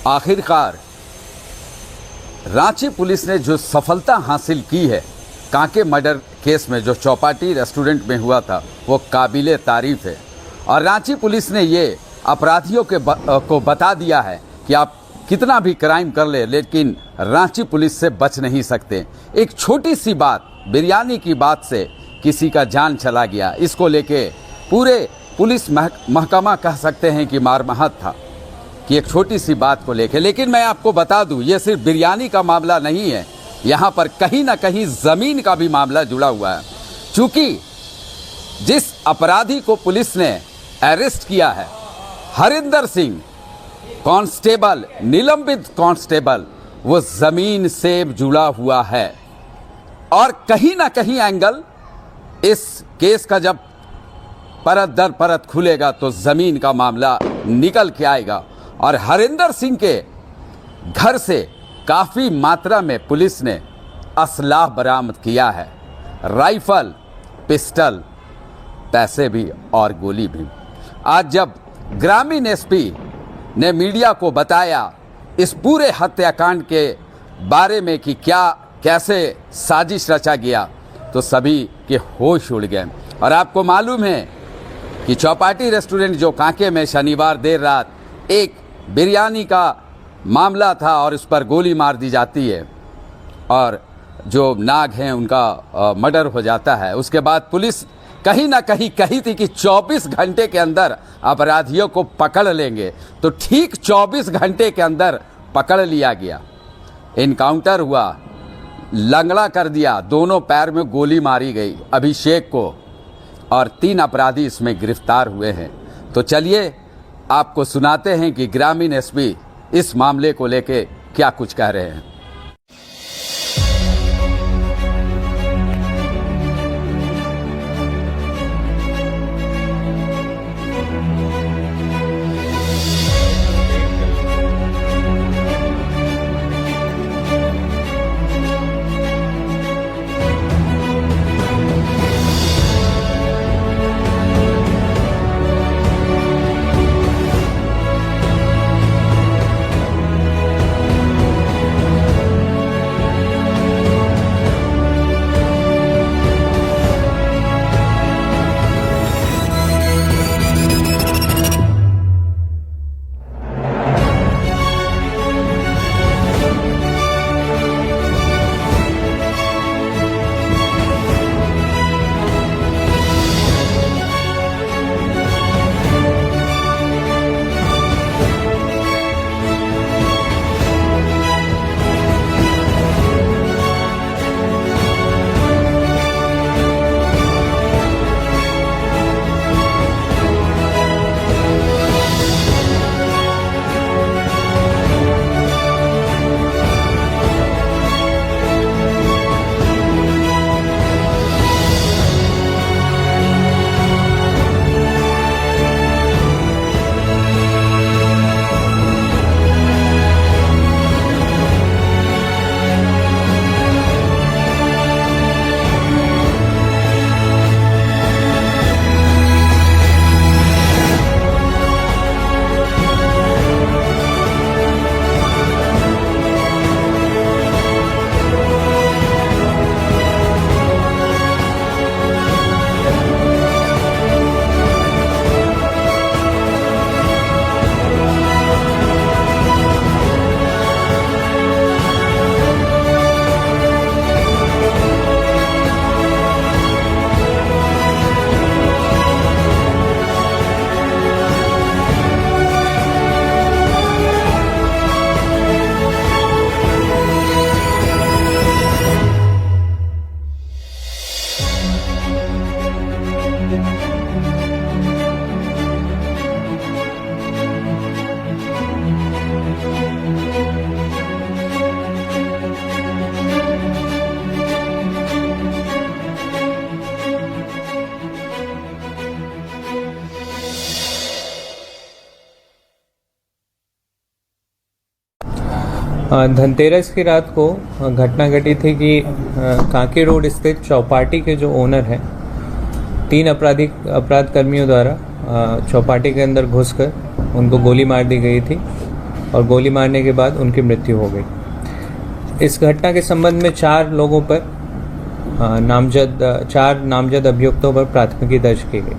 आखिरकार रांची पुलिस ने जो सफलता हासिल की है कांके मर्डर केस में, जो चौपाटी रेस्टोरेंट में हुआ था, वो काबिले तारीफ है। और रांची पुलिस ने ये अपराधियों को बता दिया है कि आप कितना भी क्राइम कर ले, लेकिन रांची पुलिस से बच नहीं सकते। एक छोटी सी बात, बिरयानी की बात से किसी का जान चला गया। इसको लेके पूरे पुलिस महकमा कह सकते हैं कि मारमाहत था कि एक छोटी सी बात को लेके। लेकिन मैं आपको बता दूं, ये सिर्फ बिरयानी का मामला नहीं है, यहाँ पर कहीं ना कहीं ज़मीन का भी मामला जुड़ा हुआ है। चूँकि जिस अपराधी को पुलिस ने अरेस्ट किया है, हरिंदर सिंह कांस्टेबल, निलंबित कांस्टेबल, वो ज़मीन से जुड़ा हुआ है। और कहीं ना कहीं एंगल इस केस का जब परत दर परत खुलेगा तो ज़मीन का मामला निकल के आएगा। और हरिंदर सिंह के घर से काफ़ी मात्रा में पुलिस ने असलाह बरामद किया है, राइफल, पिस्टल, पैसे भी और गोली भी। आज जब ग्रामीण एसपी ने मीडिया को बताया इस पूरे हत्याकांड के बारे में कि क्या कैसे साजिश रचा गया, तो सभी के होश उड़ गए। और आपको मालूम है कि चौपाटी रेस्टोरेंट जो कांके में शनिवार देर रात एक बिरयानी का मामला था और उस पर गोली मार दी जाती है और जो नाग हैं उनका मर्डर हो जाता है, उसके बाद पुलिस कहीं ना कहीं कही थी कि 24 घंटे के अंदर अपराधियों को पकड़ लेंगे। तो ठीक 24 घंटे के अंदर पकड़ लिया गया। इनकाउंटर हुआ, लंगड़ा कर दिया, दोनों पैर में गोली मारी गई अभिषेक को, और 3 अपराधी इसमें गिरफ्तार हुए हैं। तो चलिए आपको सुनाते हैं कि ग्रामीण एसपी इस मामले को लेके क्या कुछ कह रहे हैं। धनतेरस की रात को घटना घटी थी कि कांके रोड स्थित चौपाटी के जो ओनर हैं, 3 अपराध कर्मियों द्वारा चौपाटी के अंदर घुसकर उनको गोली मार दी गई थी। और गोली मारने के बाद उनकी मृत्यु हो गई। इस घटना के संबंध में 4 लोगों पर चार नामजद अभियुक्तों पर प्राथमिकी दर्ज की गई।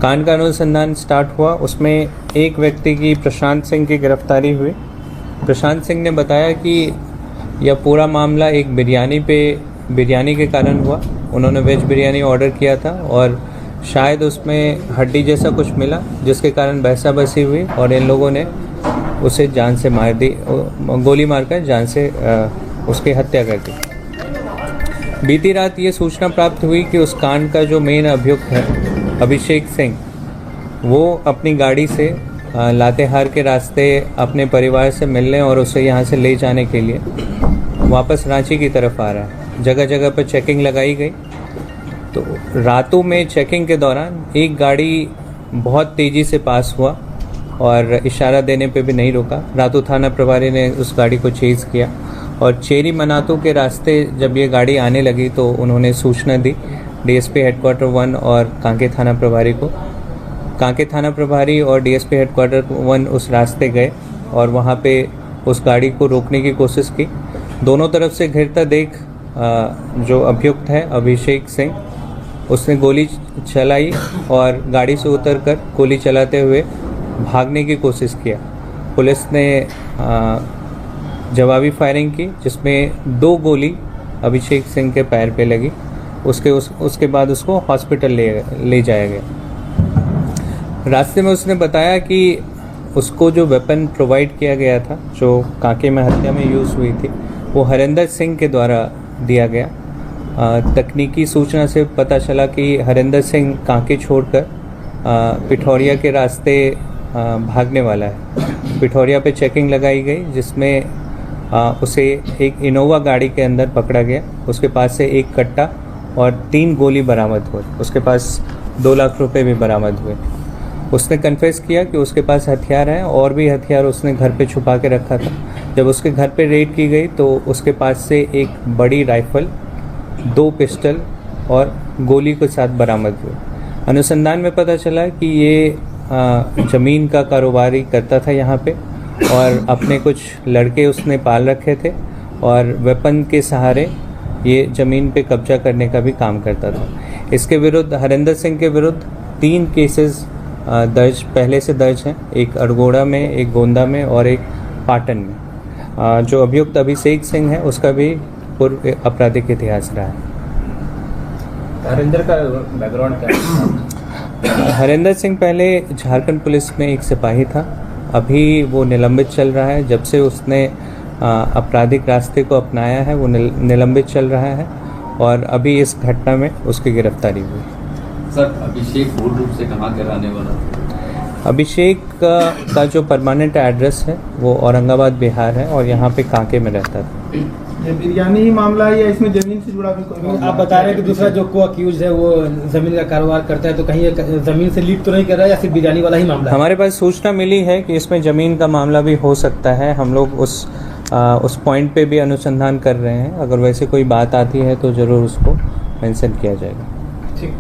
कांड का अनुसंधान स्टार्ट हुआ। उसमें एक व्यक्ति की प्रशांत सिंह की गिरफ्तारी हुई। प्रशांत सिंह ने बताया कि यह पूरा मामला एक बिरयानी के कारण हुआ। उन्होंने वेज बिरयानी ऑर्डर किया था और शायद उसमें हड्डी जैसा कुछ मिला, जिसके कारण बहसाबसी हुई और इन लोगों ने उसे जान से मार दी, गोली मारकर जान से उसकी हत्या कर दी। बीती रात ये सूचना प्राप्त हुई कि उस कांड का जो मेन अभियुक्त है अभिषेक सिंह, वो अपनी गाड़ी से लातेहार के रास्ते अपने परिवार से मिलने और उसे यहाँ से ले जाने के लिए वापस रांची की तरफ आ रहा है। जगह जगह पर चेकिंग लगाई गई। तो रातों में चेकिंग के दौरान एक गाड़ी बहुत तेज़ी से पास हुआ और इशारा देने पे भी नहीं रुका। रातू थाना प्रभारी ने उस गाड़ी को चेज़ किया और चेरी मनातू के रास्ते जब ये गाड़ी आने लगी तो उन्होंने सूचना दी डीएसपी हेडक्वार्टर 1 और कांके थाना प्रभारी को। कांके थाना प्रभारी और डीएसपी हेडक्वार्टर 1 उस रास्ते गए और वहाँ पे उस गाड़ी को रोकने की कोशिश की। दोनों तरफ से घिरता देख जो अभियुक्त है अभिषेक सिंह, उसने गोली चलाई और गाड़ी से उतरकर गोली चलाते हुए भागने की कोशिश किया। पुलिस ने जवाबी फायरिंग की, जिसमें 2 गोली अभिषेक सिंह के पैर पे लगी। उसके बाद उसको हॉस्पिटल ले जाया गया। रास्ते में उसने बताया कि उसको जो वेपन प्रोवाइड किया गया था, जो कांके में हत्या में यूज़ हुई थी, वो हरिंदर सिंह के द्वारा दिया गया। तकनीकी सूचना से पता चला कि हरिंदर सिंह कांके छोड़कर पिठौरिया के रास्ते भागने वाला है। पिठौरिया पे चेकिंग लगाई गई, जिसमें उसे एक इनोवा गाड़ी के अंदर पकड़ा गया। उसके पास से एक कट्टा और 3 गोली बरामद हुई। उसके पास 2 लाख रुपए भी बरामद हुए। उसने कन्फेस किया कि उसके पास हथियार हैं और भी हथियार उसने घर पे छुपा के रखा था। जब उसके घर पे रेड की गई तो उसके पास से एक बड़ी राइफल, 2 पिस्टल और गोली के साथ बरामद हुए। अनुसंधान में पता चला कि ये ज़मीन का कारोबारी करता था यहाँ पे और अपने कुछ लड़के उसने पाल रखे थे और वेपन के सहारे ये ज़मीन पे कब्जा करने का भी काम करता था। इसके विरुद्ध, हरिंदर सिंह के विरुद्ध 3 केसेस पहले से दर्ज हैं, एक अड़गोड़ा में, एक गोंदा में और एक पाटन में। जो अभियुक्त अभिषेक सिंह है उसका भी पूर्व आपराधिक इतिहास रहा है। हरिंदर का बैकग्राउंड क्या है? हरिंदर सिंह पहले झारखंड पुलिस में एक सिपाही था। अभी वो निलंबित चल रहा है। जब से उसने आपराधिक रास्ते को अपनाया है वो निलंबित चल रहा है और अभी इस घटना में उसकी गिरफ्तारी हुई। सर, अभिषेक मूल रूप से कहाँ के रहने वाला था? अभिषेक का जो परमानेंट एड्रेस है वो औरंगाबाद बिहार है और यहाँ पे कांके में रहता था। ये बिरयानी ही मामला है या इसमें जमीन से जुड़ा भी कोई? आप बता रहे हैं कि दूसरा जो को अक्यूज है वो जमीन का कारोबार करता है, तो कहीं ये जमीन से लीड तो नहीं कर रहा है या सिर्फ बिरयानी वाला ही मामला है? हमारे पास सूचना मिली है कि इसमें ज़मीन का मामला भी हो सकता है। हम लोग उस पॉइंट पे भी अनुसंधान कर रहे हैं। अगर वैसे कोई बात आती है तो ज़रूर उसको मेंशन किया जाएगा। ठीक।